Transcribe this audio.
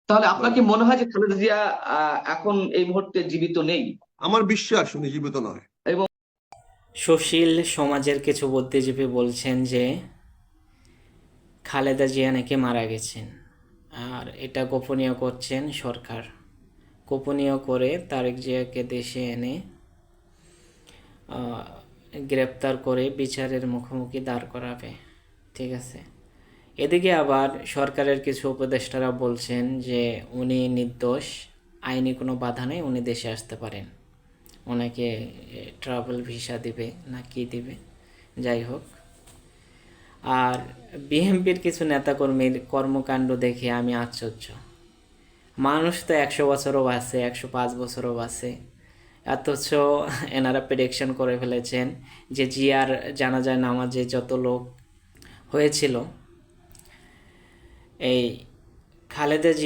তাহলে আপনার মানে কি মনে হয় যে খালেদা জিয়া এখন এই মুহূর্তে জীবিত নেই? আমার বিশ্বাস উনি জীবিত নয়। এবং সুশীল সমাজের কিছু বুদ্ধিজীবী বলছেন যে খালেদা জিয়া নাকি মারা গেছেন, আর এটা গোপনীয় করছেন সরকার। গোপনীয় করে তারেক জিয়াকে দেশে এনে গ্রেপ্তার করে বিচারের মুখোমুখি দাঁড় করাবে। ঠিক আছে। এদিকে আবার সরকারের কিছু উপদেষ্টারা বলছেন যে উনি নির্দোষ, আইনি কোনো বাধা নেই, উনি দেশে আসতে পারেন। ওনাকে ট্রাভেল ভিসা দিবে না কি দিবে, যাই হোক। আর বিএনপির কিছু নেতাকর্মীর কর্মকাণ্ড দেখে আমি আশ্চর্য। মানুষ তো 100 বছরও বাঁচে, 105 বছরও বাঁচে, অথচ এনারা প্রেডিকশন করে ফেলেছেন যে জিয়ার জানাজায় নামাজে যত লোক হয়েছিল, এই খালেদা জিয়া